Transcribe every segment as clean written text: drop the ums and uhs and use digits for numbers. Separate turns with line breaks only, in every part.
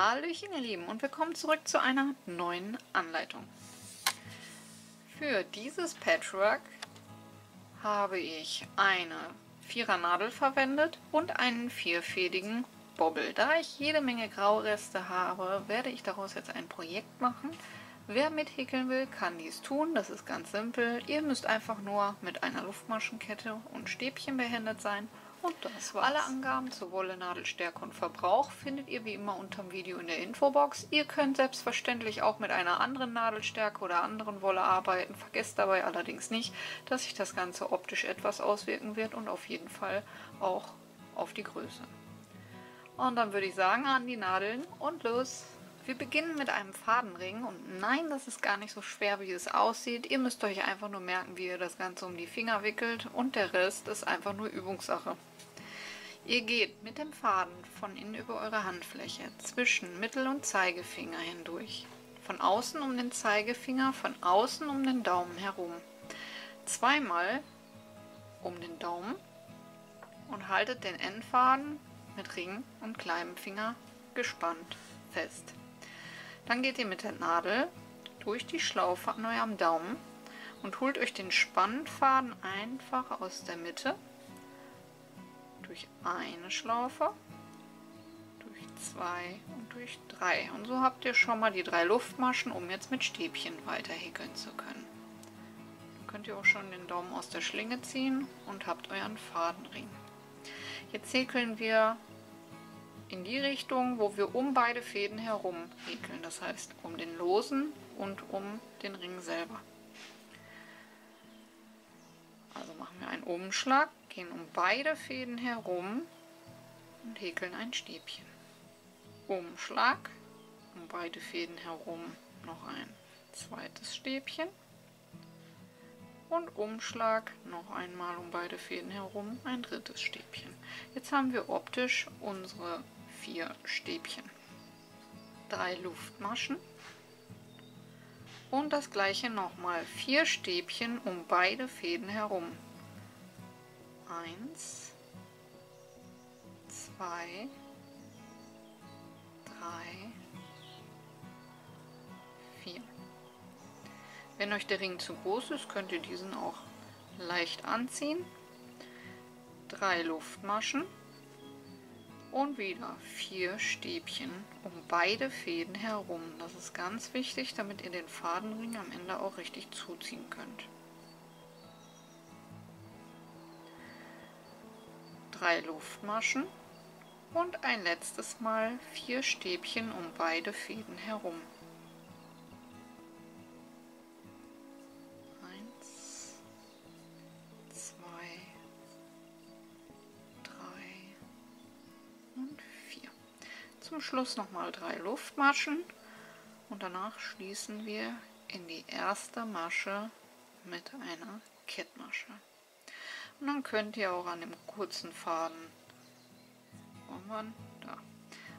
Hallöchen ihr Lieben und willkommen zurück zu einer neuen Anleitung. Für dieses Patchwork habe ich eine 4er Nadel verwendet und einen 4-fädigen Bobbel. Da ich jede Menge Graureste habe, werde ich daraus jetzt ein Projekt machen. Wer mithäkeln will, kann dies tun. Das ist ganz simpel. Ihr müsst einfach nur mit einer Luftmaschenkette und Stäbchen behändet sein. Und das war's. Alle Angaben zur Wolle, Nadelstärke und Verbrauch findet ihr wie immer unter dem Video in der Infobox. Ihr könnt selbstverständlich auch mit einer anderen Nadelstärke oder anderen Wolle arbeiten. Vergesst dabei allerdings nicht, dass sich das Ganze optisch etwas auswirken wird und auf jeden Fall auch auf die Größe. Und dann würde ich sagen, an die Nadeln und los! Wir beginnen mit einem Fadenring und nein, das ist gar nicht so schwer, wie es aussieht. Ihr müsst euch einfach nur merken, wie ihr das Ganze um die Finger wickelt und der Rest ist einfach nur Übungssache. Ihr geht mit dem Faden von innen über eure Handfläche zwischen Mittel- und Zeigefinger hindurch. Von außen um den Zeigefinger, von außen um den Daumen herum. Zweimal um den Daumen und haltet den Endfaden mit Ring und kleinem Finger gespannt fest. Dann geht ihr mit der Nadel durch die Schlaufe an eurem Daumen und holt euch den Spannfaden einfach aus der Mitte durch eine Schlaufe, durch 2 und durch 3. Und so habt ihr schon mal die 3 Luftmaschen, um jetzt mit Stäbchen weiter häkeln zu können. Dann könnt ihr auch schon den Daumen aus der Schlinge ziehen und habt euren Fadenring. Jetzt häkeln wir in die Richtung, wo wir um beide Fäden herum häkeln, das heißt um den losen und um den Ring selber. Also machen wir einen Umschlag, gehen um beide Fäden herum und häkeln ein Stäbchen. Umschlag, um beide Fäden herum noch ein zweites Stäbchen und Umschlag noch einmal um beide Fäden herum ein drittes Stäbchen. Jetzt haben wir optisch unsere 4 Stäbchen, 3 Luftmaschen und das gleiche nochmal 4 Stäbchen um beide Fäden herum. 1, 2, 3, 4. Wenn euch der Ring zu groß ist, könnt ihr diesen auch leicht anziehen. 3 Luftmaschen und wieder 4 Stäbchen um beide Fäden herum. Das ist ganz wichtig, damit ihr den Fadenring am Ende auch richtig zuziehen könnt. 3 Luftmaschen und ein letztes Mal 4 Stäbchen um beide Fäden herum. 1, 2, 3 und 4. Zum Schluss nochmal 3 Luftmaschen und danach schließen wir in die erste Masche mit einer Kettmasche. Und dann könnt ihr auch an dem kurzen Faden,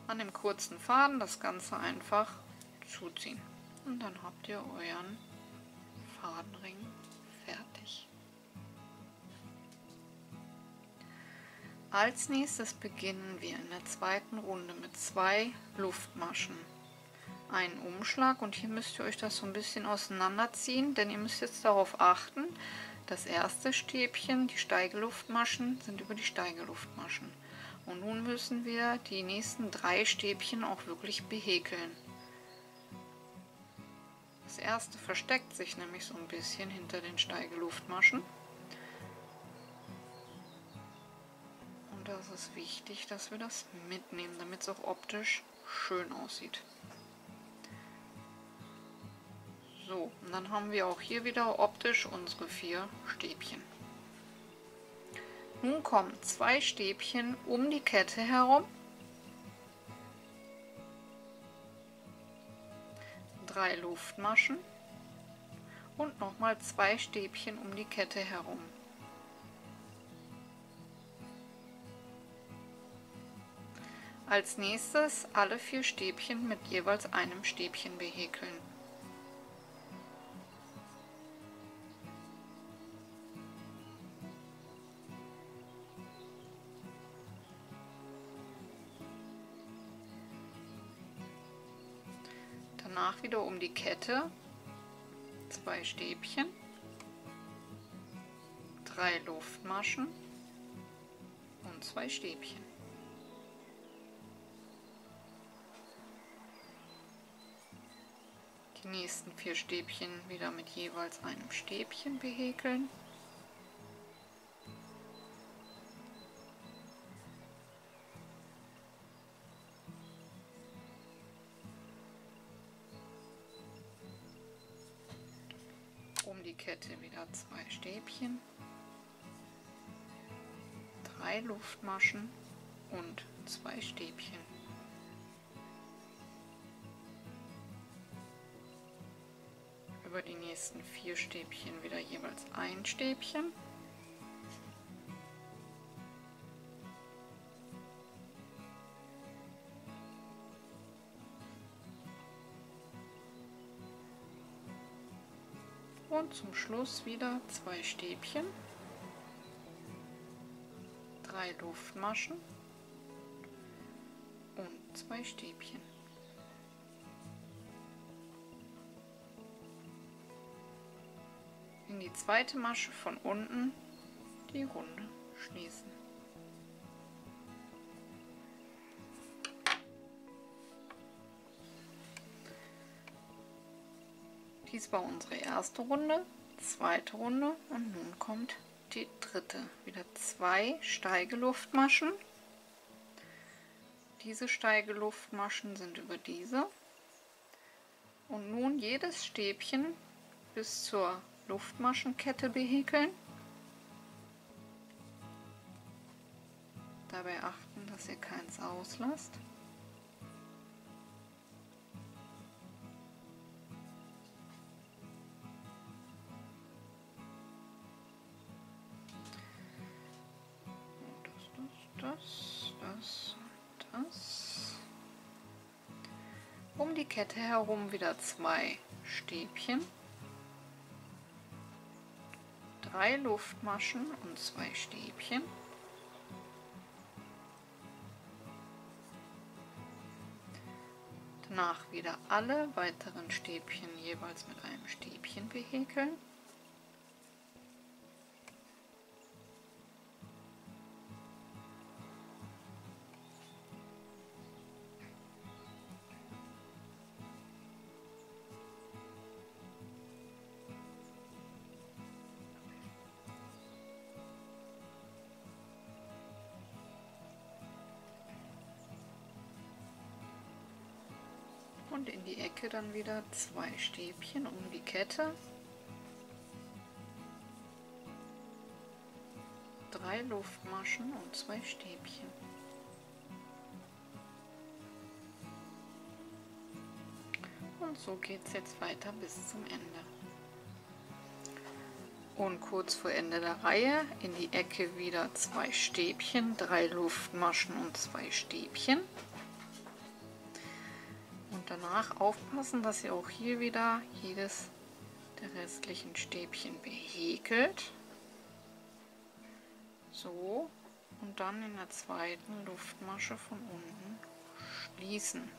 an dem kurzen Faden das Ganze einfach zuziehen. Und dann habt ihr euren Fadenring fertig. Als nächstes beginnen wir in der zweiten Runde mit 2 Luftmaschen. Einen Umschlag und hier müsst ihr euch das so ein bisschen auseinanderziehen, denn ihr müsst jetzt darauf achten, das erste Stäbchen, die Steigeluftmaschen, sind über die Steigeluftmaschen. Und nun müssen wir die nächsten 3 Stäbchen auch wirklich behäkeln. Das erste versteckt sich nämlich so ein bisschen hinter den Steigeluftmaschen. Und das ist wichtig, dass wir das mitnehmen, damit es auch optisch schön aussieht. So, und dann haben wir auch hier wieder optisch unsere 4 Stäbchen. Nun kommen 2 Stäbchen um die Kette herum, 3 Luftmaschen und nochmal 2 Stäbchen um die Kette herum. Als nächstes alle 4 Stäbchen mit jeweils einem Stäbchen behäkeln. Danach wieder um die Kette 2 Stäbchen, 3 Luftmaschen und 2 Stäbchen. Die nächsten 4 Stäbchen wieder mit jeweils einem Stäbchen behäkeln. Um die Kette wieder 2 Stäbchen, 3 Luftmaschen und 2 Stäbchen. Über die nächsten 4 Stäbchen wieder jeweils ein Stäbchen. Und zum Schluss wieder 2 Stäbchen, 3 Luftmaschen und 2 Stäbchen. In die zweite Masche von unten die Runde schließen. Dies war unsere erste Runde, zweite Runde und nun kommt die dritte. Wieder 2 Steigeluftmaschen. Diese Steigeluftmaschen sind über diese. Und nun jedes Stäbchen bis zur Luftmaschenkette behäkeln. Dabei achten, dass ihr keins auslasst. Das und das. Um die Kette herum wieder 2 Stäbchen, 3 Luftmaschen und 2 Stäbchen. Danach wieder alle weiteren Stäbchen jeweils mit einem Stäbchen behäkeln. Und in die Ecke dann wieder 2 Stäbchen um die Kette, 3 Luftmaschen und 2 Stäbchen. Und so geht es jetzt weiter bis zum Ende. Und kurz vor Ende der Reihe in die Ecke wieder 2 Stäbchen, 3 Luftmaschen und 2 Stäbchen. Und danach aufpassen, dass ihr auch hier wieder jedes der restlichen Stäbchen behäkelt. So, und dann in der zweiten Luftmasche von unten schließen.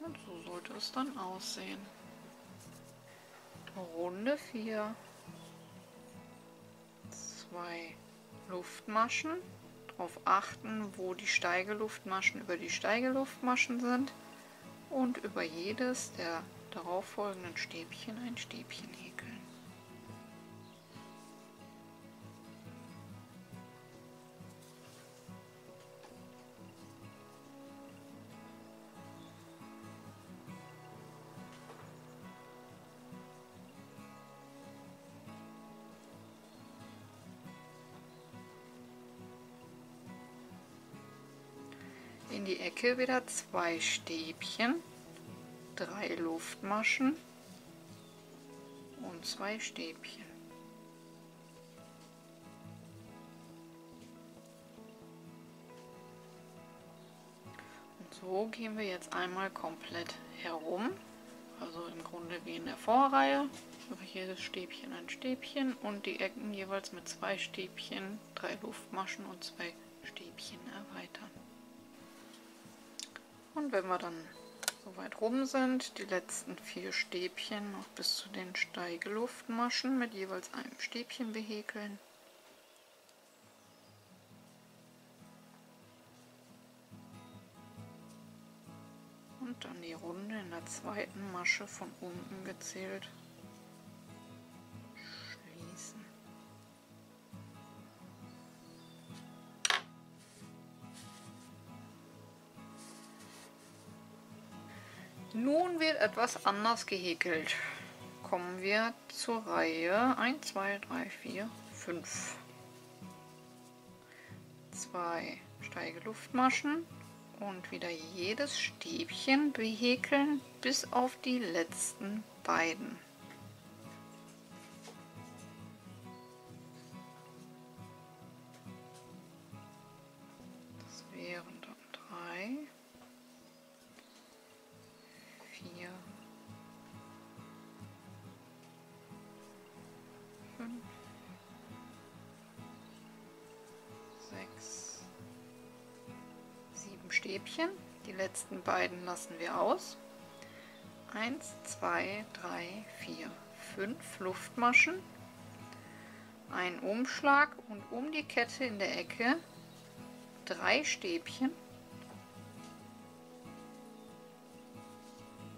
Und so sollte es dann aussehen. Runde 4. 2 Luftmaschen. Darauf achten, wo die Steigeluftmaschen über die Steigeluftmaschen sind und über jedes der darauffolgenden Stäbchen ein Stäbchen häkeln. In die Ecke wieder 2 Stäbchen, 3 Luftmaschen und 2 Stäbchen. Und so gehen wir jetzt einmal komplett herum, also im Grunde wie in der Vorreihe, über jedes Stäbchen ein Stäbchen und die Ecken jeweils mit 2 Stäbchen, 3 Luftmaschen und 2 Stäbchen erweitern. Und wenn wir dann soweit rum sind, die letzten 4 Stäbchen noch bis zu den Steigeluftmaschen mit jeweils einem Stäbchen behäkeln. Und dann die Runde in der zweiten Masche von unten gezählt schließen. Nun wird etwas anders gehäkelt. Kommen wir zur Reihe 1, 2, 3, 4, 5. 2 Steigeluftmaschen und wieder jedes Stäbchen behäkeln bis auf die letzten beiden. Das wären dann 3, 4, 5, 6, 7 Stäbchen. Die letzten beiden lassen wir aus. 1, 2, 3, 4, 5 Luftmaschen, ein Umschlag und um die Kette in der Ecke 3 Stäbchen,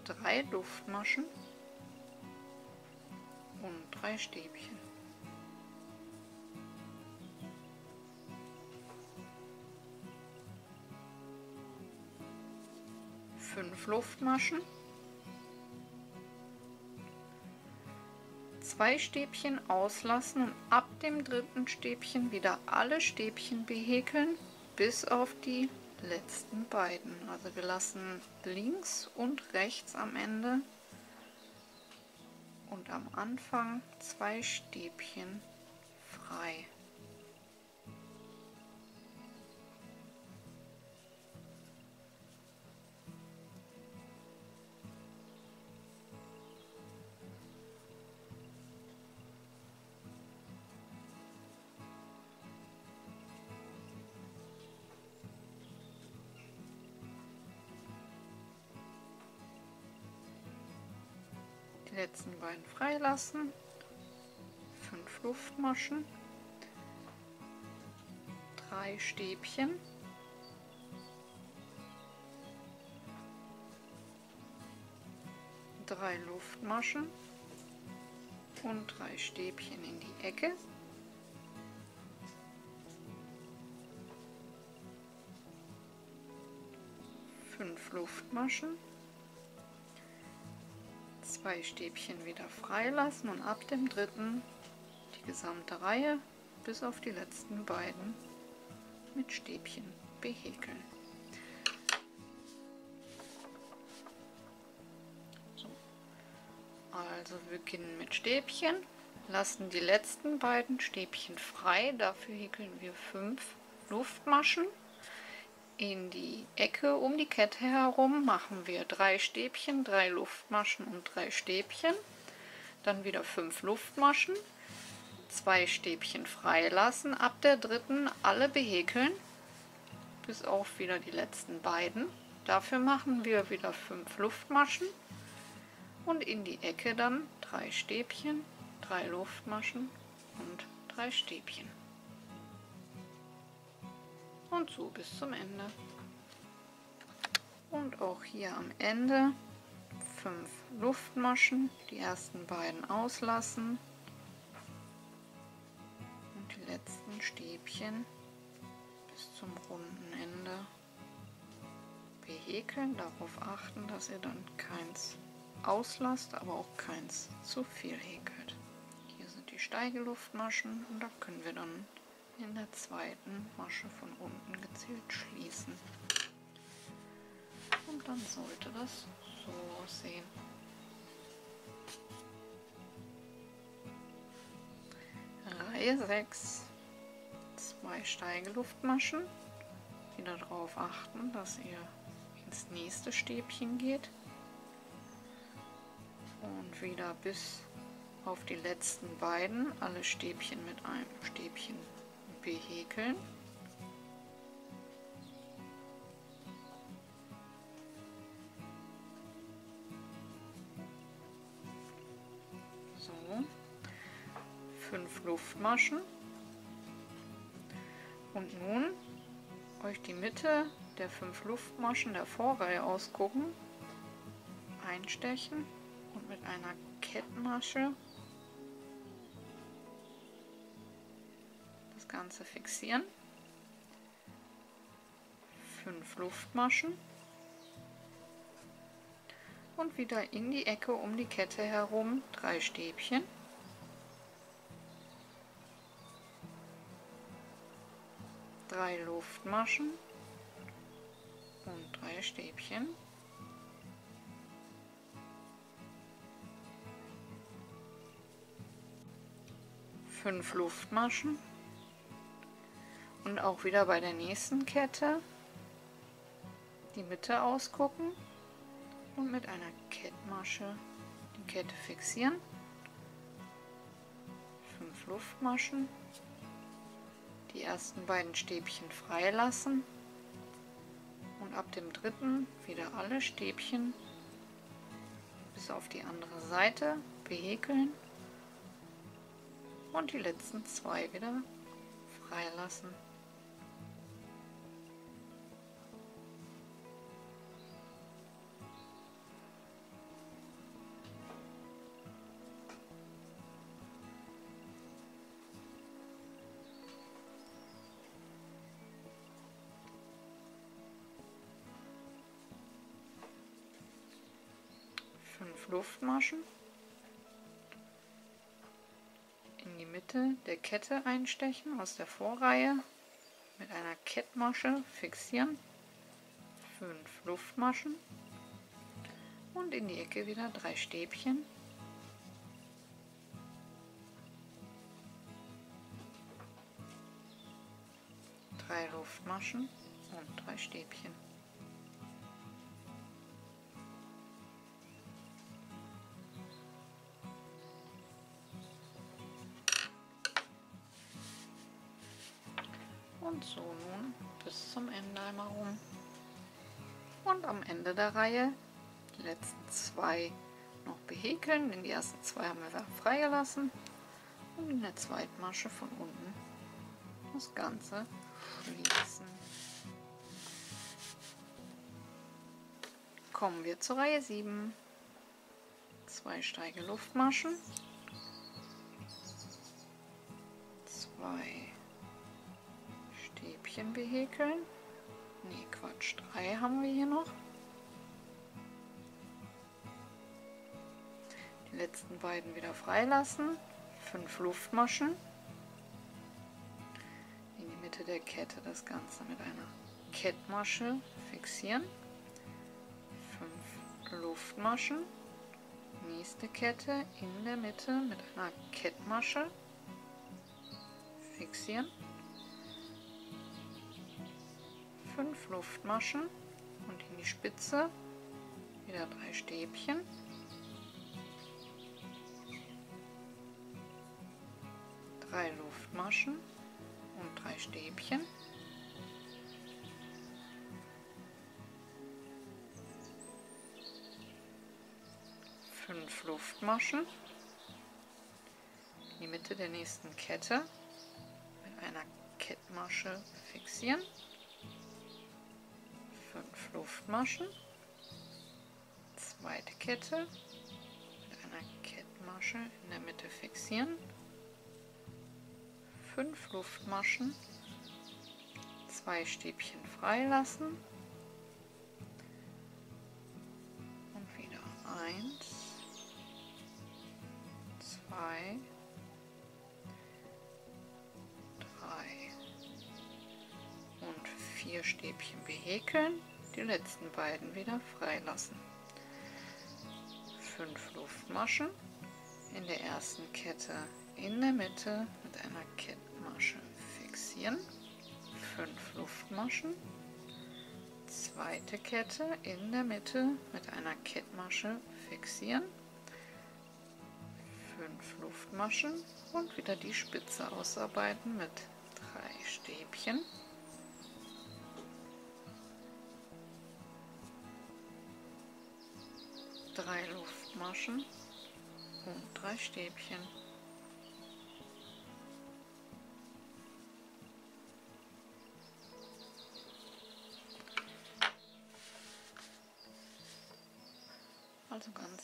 3 Luftmaschen und 3 Stäbchen. 5 Luftmaschen, 2 Stäbchen auslassen und ab dem dritten Stäbchen wieder alle Stäbchen behäkeln, bis auf die letzten beiden. Also wir lassen links und rechts am Ende und am Anfang 2 Stäbchen frei. Die letzten beiden freilassen, 5 Luftmaschen, 3 Stäbchen, 3 Luftmaschen und 3 Stäbchen in die Ecke. Fünf Luftmaschen, 2 Stäbchen wieder freilassen und ab dem dritten die gesamte Reihe bis auf die letzten beiden mit Stäbchen behäkeln. So. Also wir beginnen mit Stäbchen, lassen die letzten beiden Stäbchen frei, dafür häkeln wir 5 Luftmaschen. In die Ecke um die Kette herum machen wir 3 Stäbchen, 3 Luftmaschen und 3 Stäbchen. Dann wieder 5 Luftmaschen, 2 Stäbchen freilassen, ab der dritten alle behäkeln, bis auf wieder die letzten beiden. Dafür machen wir wieder 5 Luftmaschen und in die Ecke dann 3 Stäbchen, 3 Luftmaschen und 3 Stäbchen. Und so bis zum Ende. Und auch hier am Ende 5 Luftmaschen, die ersten beiden auslassen und die letzten Stäbchen bis zum runden Ende behäkeln. Darauf achten, dass ihr dann keins auslasst, aber auch keins zu viel häkelt. Hier sind die Steigeluftmaschen und da können wir dann in der zweiten Masche von unten gezählt schließen. Und dann sollte das so aussehen. Reihe 6, 2 Steigeluftmaschen. Wieder darauf achten, dass ihr ins nächste Stäbchen geht und wieder bis auf die letzten beiden alle Stäbchen mit einem Stäbchen behäkeln. Luftmaschen. Und nun euch die Mitte der 5 Luftmaschen der Vorreihe ausgucken, einstechen und mit einer Kettmasche das Ganze fixieren. 5 Luftmaschen und wieder in die Ecke um die Kette herum 3 Stäbchen. Drei Luftmaschen und 3 Stäbchen. Fünf Luftmaschen und auch wieder bei der nächsten Kette die Mitte ausgucken und mit einer Kettmasche die Kette fixieren. 5 Luftmaschen, die ersten beiden Stäbchen freilassen und ab dem dritten wieder alle Stäbchen bis auf die andere Seite behäkeln und die letzten 2 wieder freilassen. Luftmaschen in die Mitte der Kette einstechen aus der Vorreihe, mit einer Kettmasche fixieren, 5 Luftmaschen und in die Ecke wieder 3 Stäbchen, drei Luftmaschen und 3 Stäbchen. Und so nun bis zum Ende einmal rum. Und am Ende der Reihe die letzten 2 noch behäkeln, denn die ersten 2 haben wir freigelassen. Und in der zweiten Masche von unten das Ganze schließen. Kommen wir zur Reihe 7. 2 steige Luftmaschen, 2 Stäbchen behäkeln. Nee, Quatsch, 3 haben wir hier noch. Die letzten beiden wieder freilassen. 5 Luftmaschen. In die Mitte der Kette das Ganze mit einer Kettmasche fixieren. 5 Luftmaschen. Nächste Kette in der Mitte mit einer Kettmasche fixieren. 5 Luftmaschen und in die Spitze wieder 3 Stäbchen. Drei Luftmaschen und 3 Stäbchen. Fünf Luftmaschen in die Mitte der nächsten Kette mit einer Kettmasche fixieren. 5 Luftmaschen, zweite Kette mit einer Kettmasche in der Mitte fixieren, 5 Luftmaschen, 2 Stäbchen freilassen und wieder 1, 2, 3 und 4 Stäbchen behäkeln, die letzten beiden wieder freilassen. 5 Luftmaschen in der ersten Kette in der Mitte mit einer Kettmasche fixieren, 5 Luftmaschen, zweite Kette in der Mitte mit einer Kettmasche fixieren, 5 Luftmaschen und wieder die Spitze ausarbeiten mit 3 Stäbchen. 3 Luftmaschen und 3 Stäbchen.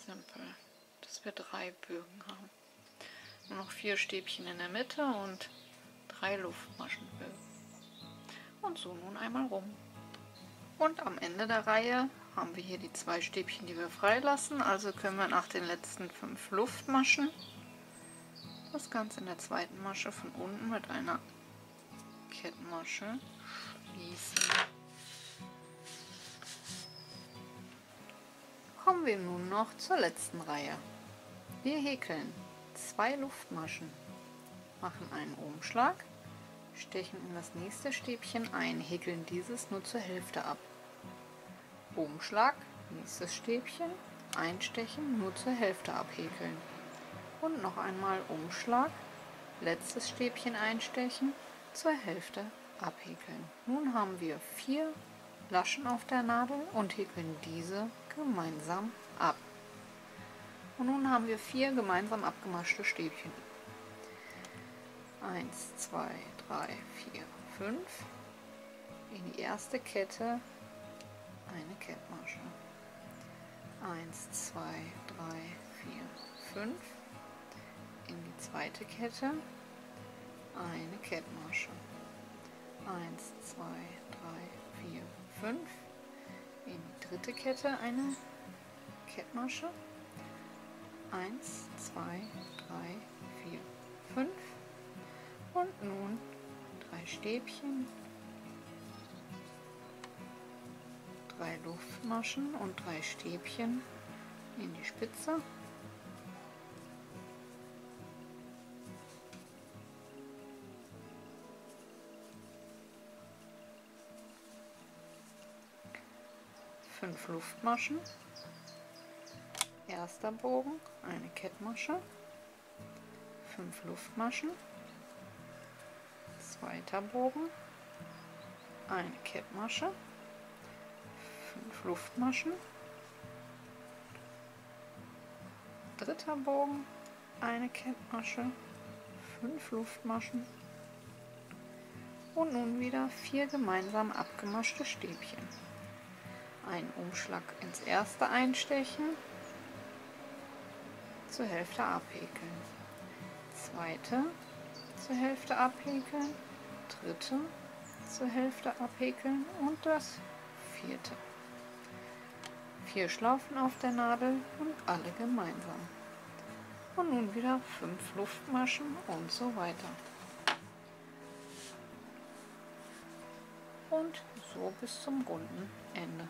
simpel, dass wir 3 Bögen haben. Nur noch 4 Stäbchen in der Mitte und 3 Luftmaschenbögen. Und so nun einmal rum. Und am Ende der Reihe haben wir hier die 2 Stäbchen, die wir freilassen. Also können wir nach den letzten 5 Luftmaschen das Ganze in der zweiten Masche von unten mit einer Kettmasche schließen. Kommen wir nun noch zur letzten Reihe. Wir häkeln 2 Luftmaschen, machen einen Umschlag, stechen in das nächste Stäbchen ein, häkeln dieses nur zur Hälfte ab. Umschlag, nächstes Stäbchen, einstechen, nur zur Hälfte abhäkeln. Und noch einmal Umschlag, letztes Stäbchen einstechen, zur Hälfte abhäkeln. Nun haben wir 4 Laschen auf der Nadel und häkeln diese gemeinsam ab. Und nun haben wir 4 gemeinsam abgemaschte Stäbchen. 1, 2, 3, 4, 5. In die erste Kette eine Kettmasche. 1, 2, 3, 4, 5. In die zweite Kette eine Kettmasche. 1, 2, 3, 4, 5. In die dritte Kette eine Kettmasche. 1, 2, 3, 4, 5. Und nun 3 Stäbchen, 3 Luftmaschen und 3 Stäbchen in die Spitze. Fünf Luftmaschen, erster Bogen, eine Kettmasche, 5 Luftmaschen, zweiter Bogen, eine Kettmasche, 5 Luftmaschen, dritter Bogen, eine Kettmasche, 5 Luftmaschen und nun wieder 4 gemeinsam abgemaschte Stäbchen. Einen Umschlag ins erste einstechen, zur Hälfte abhäkeln, zweite zur Hälfte abhäkeln, dritte zur Hälfte abhäkeln und das vierte. 4 Schlaufen auf der Nadel und alle gemeinsam. Und nun wieder 5 Luftmaschen und so weiter. Und so bis zum runden Ende.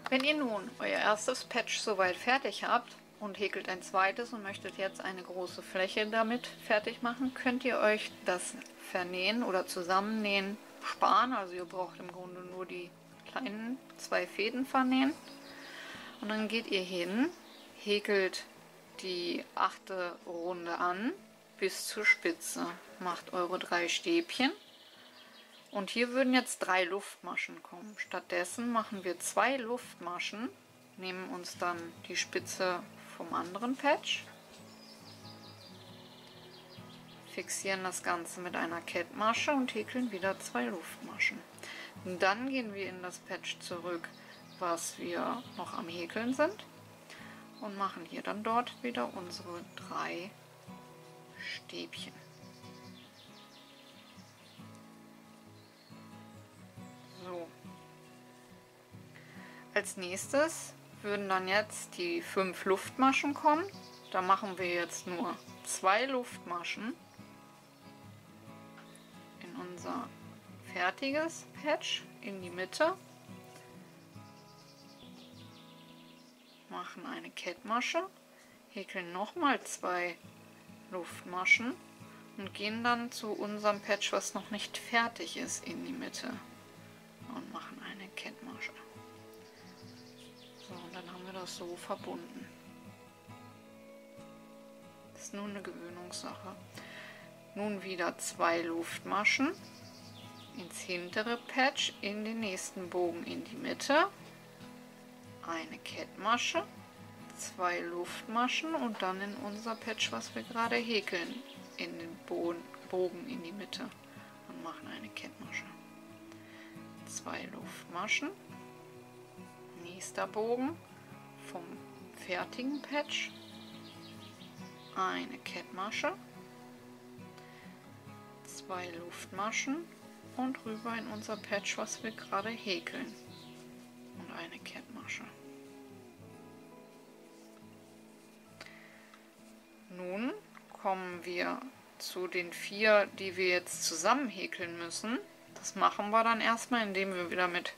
Wenn ihr nun euer erstes Patch soweit fertig habt und häkelt ein zweites und möchtet jetzt eine große Fläche damit fertig machen, könnt ihr euch das Vernähen oder Zusammennähen sparen. Also ihr braucht im Grunde nur die kleinen 2 Fäden vernähen. Und dann geht ihr hin, häkelt die 8. Runde an bis zur Spitze, macht eure 3 Stäbchen. Und hier würden jetzt 3 Luftmaschen kommen. Stattdessen machen wir 2 Luftmaschen, nehmen uns dann die Spitze vom anderen Patch, fixieren das Ganze mit einer Kettmasche und häkeln wieder 2 Luftmaschen. Und dann gehen wir in das Patch zurück, was wir noch am Häkeln sind, und machen hier dann dort wieder unsere 3 Stäbchen. So. Als nächstes würden dann jetzt die 5 Luftmaschen kommen. Da machen wir jetzt nur 2 Luftmaschen in unser fertiges Patch in die Mitte, machen eine Kettmasche, häkeln nochmal 2 Luftmaschen und gehen dann zu unserem Patch, was noch nicht fertig ist, in die Mitte und machen eine Kettmasche. So, und dann haben wir das so verbunden. Das ist nur eine Gewöhnungssache. Nun wieder 2 Luftmaschen ins hintere Patch, in den nächsten Bogen in die Mitte, eine Kettmasche, 2 Luftmaschen und dann in unser Patch, was wir gerade häkeln, in den Bogen in die Mitte und machen eine Kettmasche. 2 Luftmaschen, nächster Bogen, vom fertigen Patch eine Kettmasche, 2 Luftmaschen und rüber in unser Patch, was wir gerade häkeln, und eine Kettmasche. Nun kommen wir zu den 4, die wir jetzt zusammen häkeln müssen. Das machen wir dann erstmal, indem wir wieder mit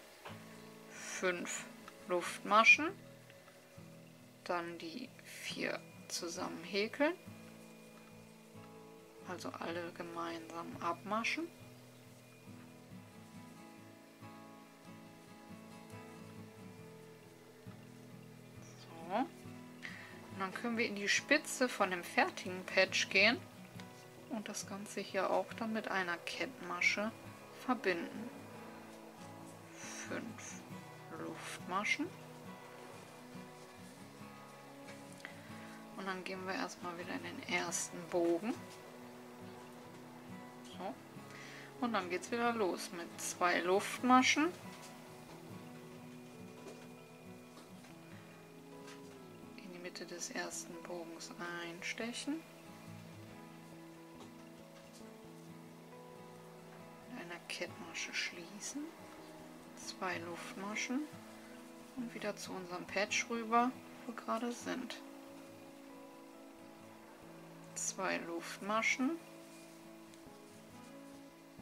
5 Luftmaschen dann die 4 zusammen häkeln, also alle gemeinsam abmaschen. So. Und dann können wir in die Spitze von dem fertigen Patch gehen und das Ganze hier auch dann mit einer Kettmasche verbinden. 5 Luftmaschen. Und dann gehen wir erstmal wieder in den ersten Bogen. So. Und dann geht es wieder los mit 2 Luftmaschen. In die Mitte des ersten Bogens einstechen. Mit einer Kettmasche schließen. 2 Luftmaschen. Und wieder zu unserem Patch rüber, wo wir gerade sind. 2 Luftmaschen,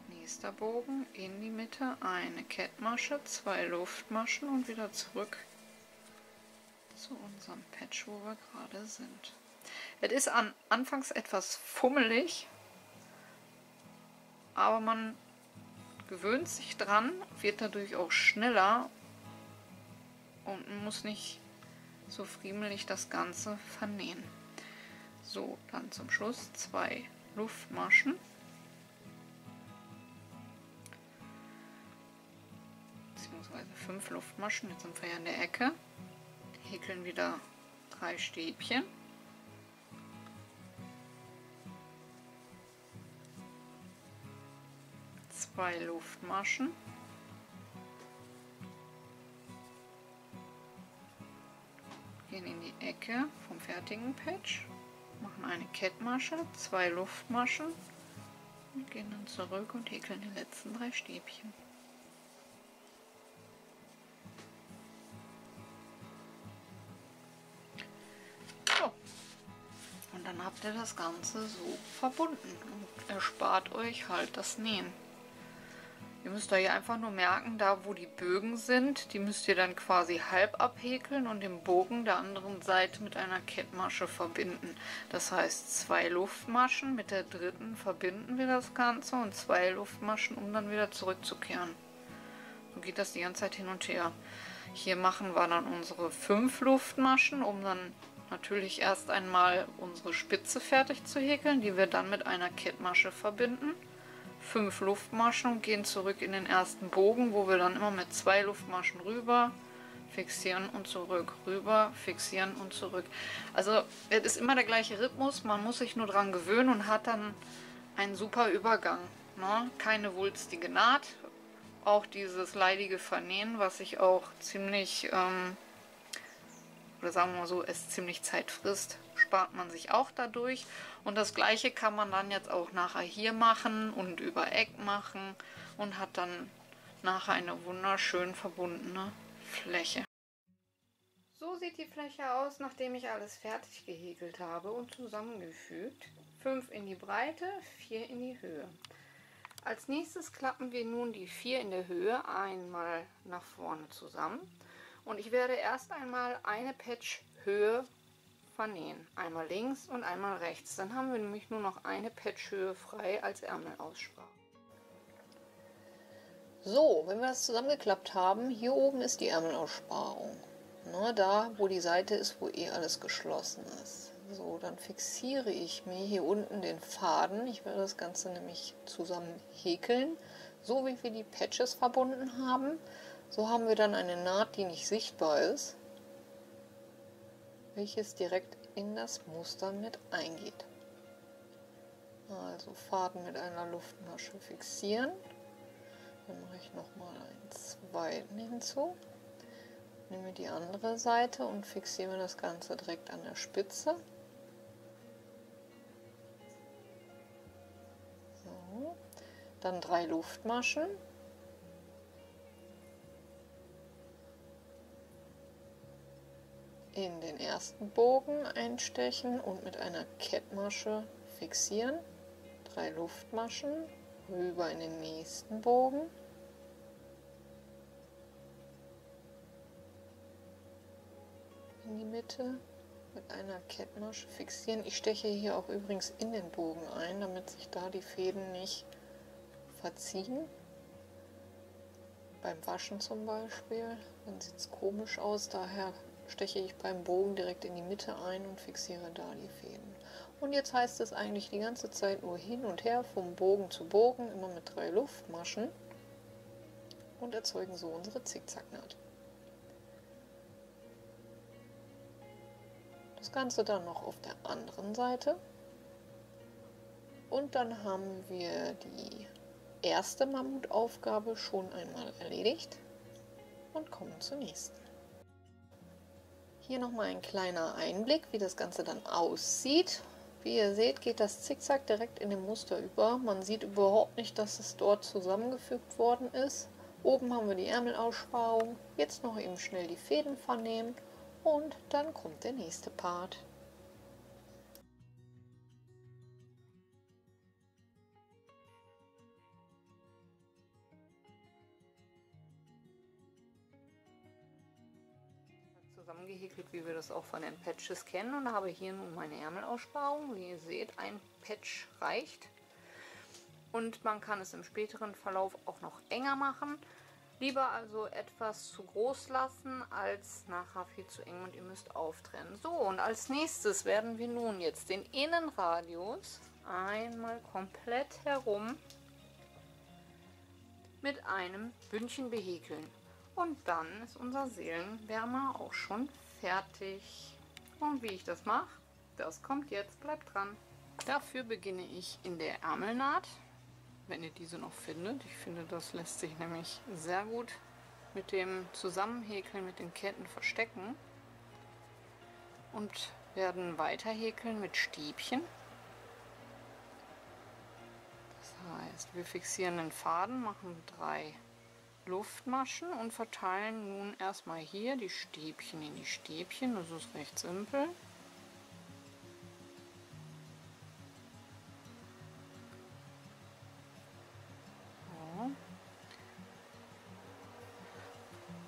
nächster Bogen, in die Mitte, eine Kettmasche, 2 Luftmaschen und wieder zurück zu unserem Patch, wo wir gerade sind. Es ist anfangs etwas fummelig, aber man gewöhnt sich dran, wird dadurch auch schneller und muss nicht so friemelig das Ganze vernähen. So, dann zum Schluss 2 Luftmaschen. Beziehungsweise 5 Luftmaschen. Jetzt sind wir ja in der Ecke. Häkeln wieder 3 Stäbchen. Zwei Luftmaschen. Gehen in die Ecke vom fertigen Patch. Machen eine Kettmasche, 2 Luftmaschen und gehen dann zurück und häkeln die letzten 3 Stäbchen. So. Und dann habt ihr das Ganze so verbunden und erspart euch halt das Nähen. Ihr müsst euch einfach nur merken, da wo die Bögen sind, die müsst ihr dann quasi halb abhäkeln und den Bogen der anderen Seite mit einer Kettmasche verbinden. Das heißt 2 Luftmaschen, mit der dritten verbinden wir das Ganze und 2 Luftmaschen, um dann wieder zurückzukehren. So geht das die ganze Zeit hin und her. Hier machen wir dann unsere 5 Luftmaschen, um dann natürlich erst einmal unsere Spitze fertig zu häkeln, die wir dann mit einer Kettmasche verbinden. 5 Luftmaschen und gehen zurück in den ersten Bogen, wo wir dann immer mit 2 Luftmaschen rüber, fixieren und zurück, rüber, fixieren und zurück. Also es ist immer der gleiche Rhythmus, man muss sich nur dran gewöhnen und hat dann einen super Übergang. Ne? Keine wulstige Naht, auch dieses leidige Vernähen, was sich auch ziemlich, oder sagen wir mal so, es ziemlich Zeit frisst, spart man sich auch dadurch. Und das gleiche kann man dann jetzt auch nachher hier machen und über Eck machen und hat dann nachher eine wunderschön verbundene Fläche. So sieht die Fläche aus, nachdem ich alles fertig gehäkelt habe und zusammengefügt. 5 in die Breite, 4 in die Höhe. Als nächstes klappen wir nun die 4 in der Höhe einmal nach vorne zusammen. Und ich werde erst einmal eine Patchhöhe vernähen. Einmal links und einmal rechts. Dann haben wir nämlich nur noch eine Patchhöhe frei als Ärmelaussparung. So, wenn wir das zusammengeklappt haben, hier oben ist die Ärmelaussparung. Na, da, wo die Seite ist, wo eh alles geschlossen ist. So, dann fixiere ich mir hier unten den Faden. Ich werde das Ganze nämlich zusammen häkeln, so wie wir die Patches verbunden haben. So haben wir dann eine Naht, die nicht sichtbar ist, welches direkt in das Muster mit eingeht. Also Faden mit einer Luftmasche fixieren. Dann mache ich nochmal einen zweiten hinzu. Nehme die andere Seite und fixiere das Ganze direkt an der Spitze. So. Dann 3 Luftmaschen. In den ersten Bogen einstechen und mit einer Kettmasche fixieren. 3 Luftmaschen, rüber in den nächsten Bogen. In die Mitte mit einer Kettmasche fixieren. Ich steche hier auch übrigens in den Bogen ein, damit sich da die Fäden nicht verziehen. Beim Waschen zum Beispiel, dann sieht es komisch aus, daher steche ich beim Bogen direkt in die Mitte ein und fixiere da die Fäden. Und jetzt heißt es eigentlich die ganze Zeit nur hin und her, vom Bogen zu Bogen, immer mit 3 Luftmaschen und erzeugen so unsere Zickzacknaht. Das Ganze dann noch auf der anderen Seite und dann haben wir die erste Mammutaufgabe schon einmal erledigt und kommen zur nächsten. Hier nochmal ein kleiner Einblick, wie das Ganze dann aussieht. Wie ihr seht, geht das Zickzack direkt in dem Muster über. Man sieht überhaupt nicht, dass es dort zusammengefügt worden ist. Oben haben wir die Ärmelaussparung. Jetzt noch eben schnell die Fäden vernähen. Und dann kommt der nächste Part. Zusammengehäkelt, wie wir das auch von den Patches kennen, und habe hier nun meine Ärmelaussparung. Wie ihr seht, ein Patch reicht. Und man kann es im späteren Verlauf auch noch enger machen. Lieber also etwas zu groß lassen, als nachher viel zu eng und ihr müsst auftrennen. So, und als nächstes werden wir nun jetzt den Innenradius einmal komplett herum mit einem Bündchen behäkeln. Und dann ist unser Seelenwärmer auch schon fertig. Und wie ich das mache, das kommt jetzt, bleibt dran. Dafür beginne ich in der Ärmelnaht. Wenn ihr diese noch findet. Ich finde, das lässt sich nämlich sehr gut mit dem Zusammenhäkeln mit den Ketten verstecken. Und werden weiter häkeln mit Stäbchen. Das heißt, wir fixieren den Faden, machen 3 Luftmaschen und verteilen nun erstmal hier die Stäbchen in die Stäbchen. Das ist recht simpel.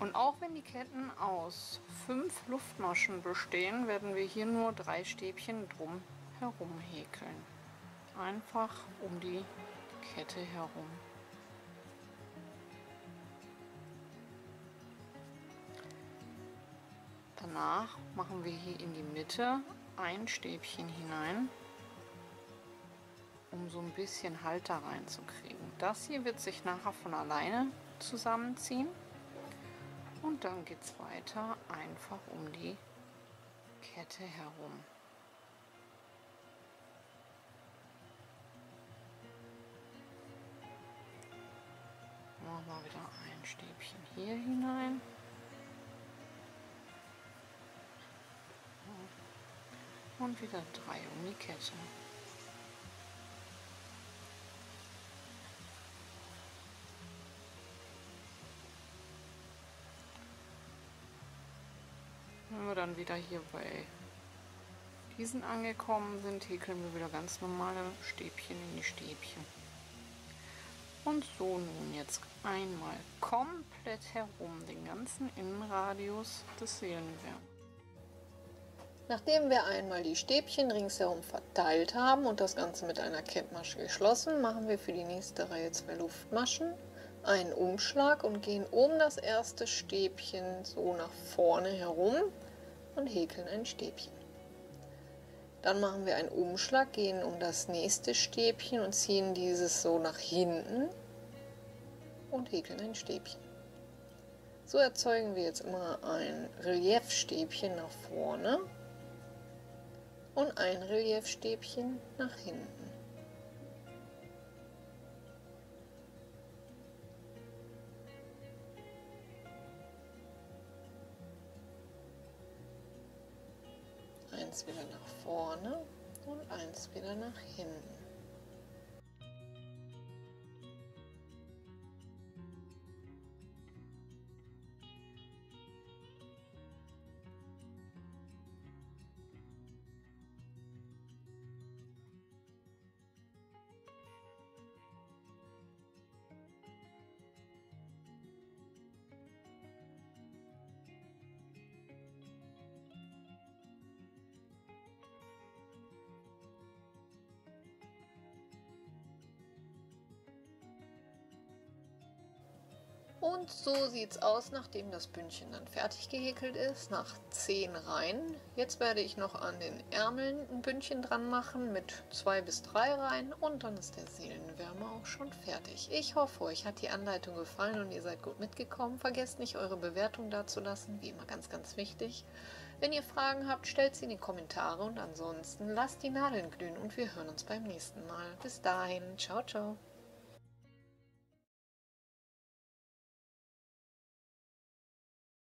Und auch wenn die Ketten aus 5 Luftmaschen bestehen, werden wir hier nur 3 Stäbchen drum herum häkeln. Einfach um die Kette herum. Danach machen wir hier in die Mitte ein Stäbchen hinein, um so ein bisschen Halt da reinzukriegen. Das hier wird sich nachher von alleine zusammenziehen. Und dann geht es weiter einfach um die Kette herum. Machen wir wieder ein Stäbchen hier hinein. Und wieder 3 um die Kette. Wenn wir dann wieder hier bei diesen angekommen sind, häkeln wir wieder ganz normale Stäbchen in die Stäbchen. Und so nun jetzt einmal komplett herum den ganzen Innenradius des Seelenwärmers. Nachdem wir einmal die Stäbchen ringsherum verteilt haben und das Ganze mit einer Kettmasche geschlossen, machen wir für die nächste Reihe 2 Luftmaschen, einen Umschlag und gehen um das erste Stäbchen so nach vorne herum und häkeln ein Stäbchen. Dann machen wir einen Umschlag, gehen um das nächste Stäbchen und ziehen dieses so nach hinten und häkeln ein Stäbchen. So erzeugen wir jetzt immer ein Reliefstäbchen nach vorne und ein Reliefstäbchen nach hinten. eins wieder nach vorne und eins wieder nach hinten. Und so sieht es aus, nachdem das Bündchen dann fertig gehäkelt ist, nach 10 Reihen. Jetzt werde ich noch an den Ärmeln ein Bündchen dran machen mit 2 bis 3 Reihen und dann ist der Seelenwärmer auch schon fertig. Ich hoffe, euch hat die Anleitung gefallen und ihr seid gut mitgekommen. Vergesst nicht, eure Bewertung dazulassen, wie immer ganz, ganz wichtig. Wenn ihr Fragen habt, stellt sie in die Kommentare und ansonsten lasst die Nadeln glühen und wir hören uns beim nächsten Mal. Bis dahin, ciao, ciao.